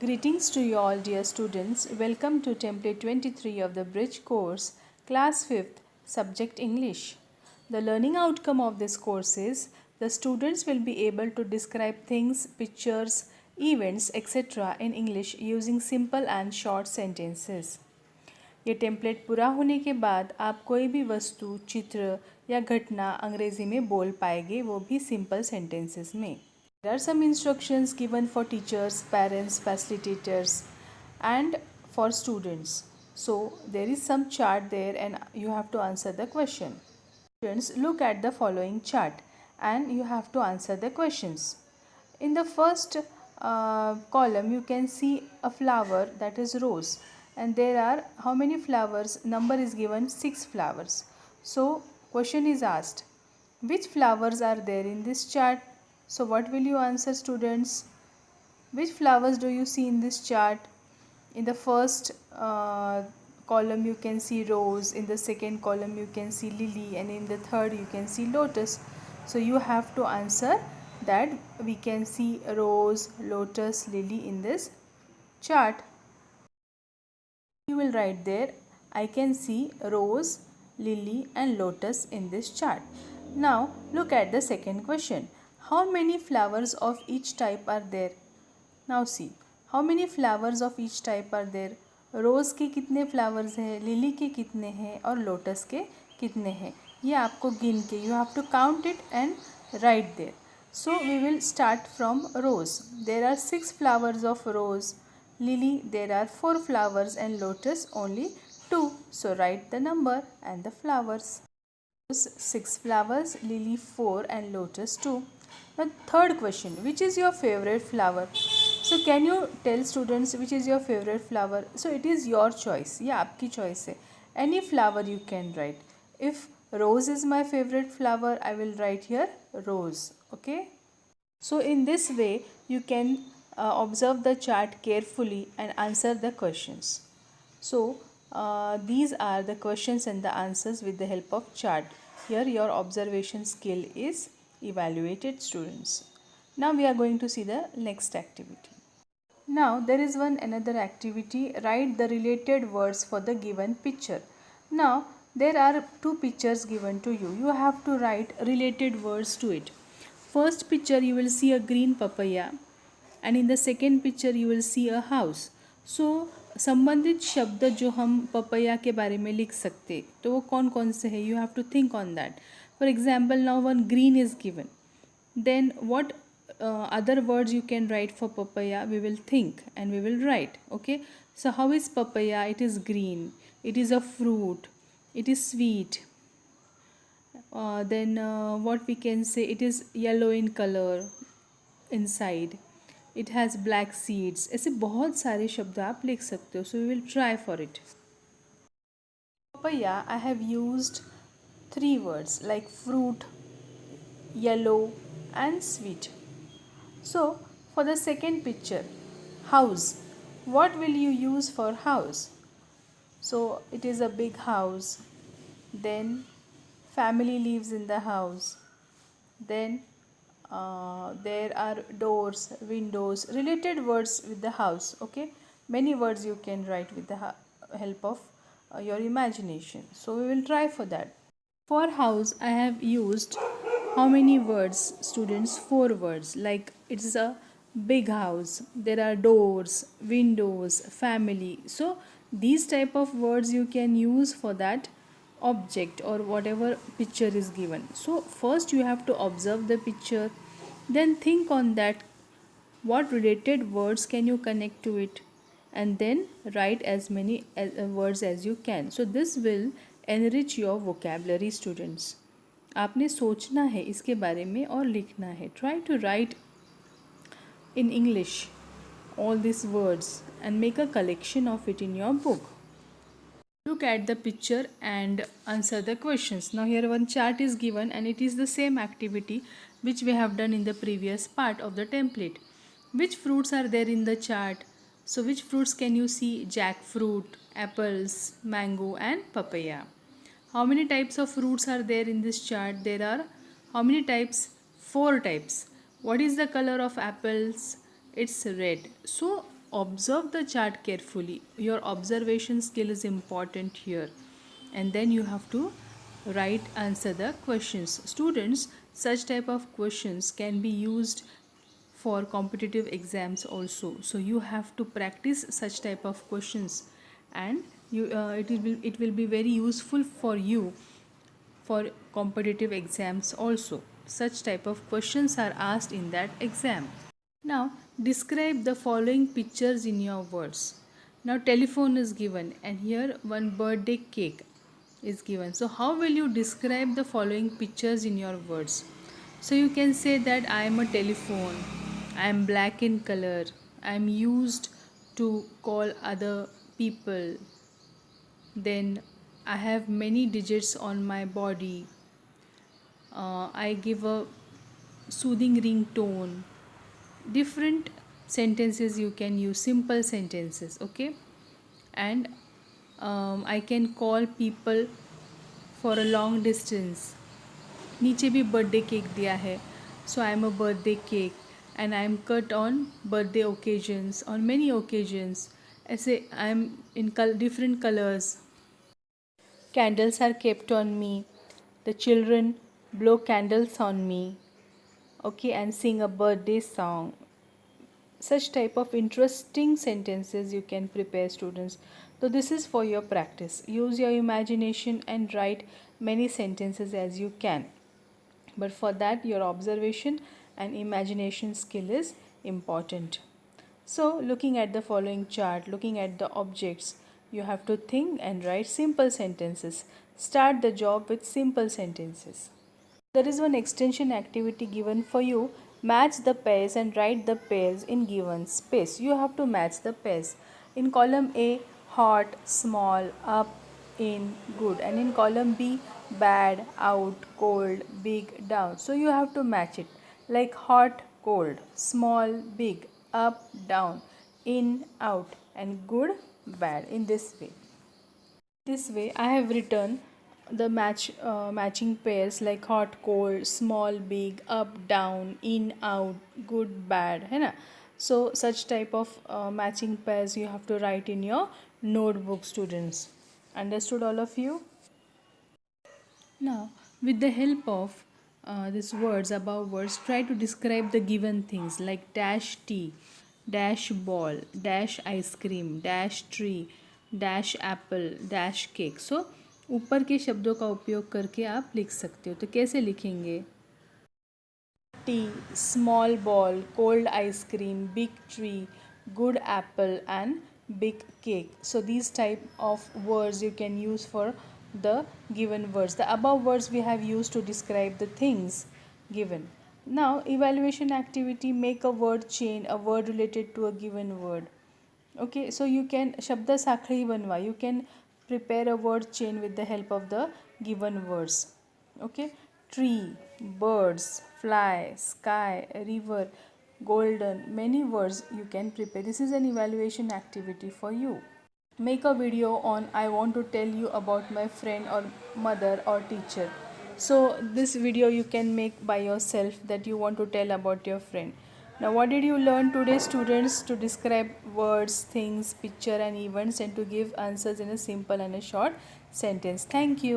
Greetings to you all, dear students. Welcome to template 23 of the Bridge course, class 5th, subject English. The learning outcome of this course is the students will be able to describe things, pictures, events, etc. in English using simple and short sentences. ये template पूरा होने के बाद आप कोई भी वस्तु, चित्र या घटना अंग्रेजी में बोल पाएंगे, वो भी सिंपल सेंटेंसेस में. There are some instructions given for teachers, parents, facilitators and for students. So there is some chart there and you have to answer the question. Students, look at the following chart and you have to answer the questions. In the first column you can see a flower, that is rose, and there are how many flowers? Number is given 6 flowers. So question is asked, which flowers are there in this chart? So what will you answer, students? Which flowers do you see in this chart? In the first column you can see rose, in the second column you can see lily, and in the third you can see lotus. So you have to answer that we can see rose, lotus, lily in this chart. You will write there, I can see rose, lily and lotus in this chart. Now look at the second question. How many flowers of each type are there? Now see, how many flowers of each type are there? रोज़ के कितने flowers हैं, lily के कितने हैं और lotus के कितने हैं, ये आपको गिन के you have to count it and write there. So we will start from rose. There are 6 flowers of rose. Lily, there are 4 flowers, and lotus only 2. So write the number and the flowers. 6 flowers, lily 4 and lotus 2. Now third question, which is your favorite flower? So can you tell students which is your favorite flower? So it is your choice, ये आपकी choice है. Any flower you can write. If rose is my favorite flower, I will write here rose. Okay. So in this way you can observe the chart carefully and answer the questions. So these are the questions and the answers with the help of chart. Here your observation skill is evaluated, students. Now we are going to see the next activity. Now there is one another activity, write the related words for the given picture. Now there are 2 pictures given to you. You have to write related words to it. First picture you will see a green papaya and in the second picture you will see a house. So संबंधित शब्द जो हम papaya के बारे में लिख सकते तो वो कौन कौन से है, you have to think on that. For example, now one green is given. Then what other words you can write for papaya, we will think and we will write. Okay, so how is papaya? It is green, it is a fruit, it is sweet. Then what we can say, it is yellow in color inside, it has black seeds. ऐसे बहुत सारे शब्द आप लिख सकते हो. So we will try for it. Papaya, I have used 3 words like fruit, yellow and sweet. So for the second picture, house, what will you use for house? So it is a big house, then family lives in the house, then there are doors, windows, related words with the house. Okay, many words you can write with the help of your imagination. So we will try for that. For house I have used how many words, students? 4 words. Like it's a big house, there are doors, windows, family. So these type of words you can use for that object or whatever picture is given. So first you have to observe the picture, then think on that what related words can you connect to it, and then write as many words as you can. So this will enrich your vocabulary, students. आपने सोचना है इसके बारे में और लिखना है. Try to write in English all these words and make a collection of it in your book. Look at the picture and answer the questions. Now here one chart is given and it is the same activity which we have done in the previous part of the template. Which fruits are there in the chart? So which fruits can you see? Jackfruit, apples, mango and papaya. How many types of fruits are there in this chart? There are how many types? 4 types. What is the color of apples? It's red. So observe the chart carefully. Your observation skill is important here. And then you have to answer the questions. Students, such type of questions can be used for competitive exams also. So you have to practice such type of questions, and it will be very useful for you for competitive exams also. Such type of questions are asked in that exam. Now describe the following pictures in your words. Now telephone is given, and here one birthday cake is given. So how will you describe the following pictures in your words? So you can say that I am a telephone, I am black in color, I am used to call other people, then I have many digits on my body, I give a soothing ringtone. Different sentences you can use, simple sentences, okay? And I can call people for a long distance. नीचे भी birthday cake दिया है. So I am a birthday cake and I am cut on birthday occasions, on many occasions. ऐसे I am in different colors. Candles are kept on me. The children blow candles on me. Okay, and sing a birthday song. Such type of interesting sentences you can prepare, students. So this is for your practice. Use your imagination and write many sentences as you can. But for that, your observation and imagination skill is important. So looking at the following chart, looking at the objects, you have to think and write simple sentences. Start the job with simple sentences. There is one extension activity given for you. Match the pairs and write the pairs in given space. You have to match the pairs. In column A, hot, small, up, in, good. And in column B, bad, out, cold, big, down. So you have to match it. Like hot, cold, small, big, up, down, in, out, and good, bad. In this way. This way I have written the matching pairs like hot, cold, small, big, up, down, in, out, good, bad, है ना? So such type of matching pairs you have to write in your notebook, students. Understood, all of you? Now with the help of these words, above words, try to describe the given things like dash tea, dash ball, dash ice cream, dash tree, dash apple, dash cake. So ऊपर के शब्दों का उपयोग करके आप लिख सकते हो. तो कैसे लिखेंगे? T, small ball, cold ice cream, big tree, good apple, and big cake. So these type of words you can use for the given words. The above words we have used to describe the things given. Now evaluation activity, make a word chain, a word related to a given word. Okay, so you can shabda sakhri banwa, you can prepare a word chain with the help of the given words. Okay, tree, birds, fly, sky, river, golden, many words you can prepare. This is an evaluation activity for you. Make a video on I want to tell you about my friend or mother or teacher. So this video you can make by yourself, that you want to tell about your friend. Now what did you learn today, students? To describe words, things, picture and events, and to give answers in a simple and a short sentence. Thank you.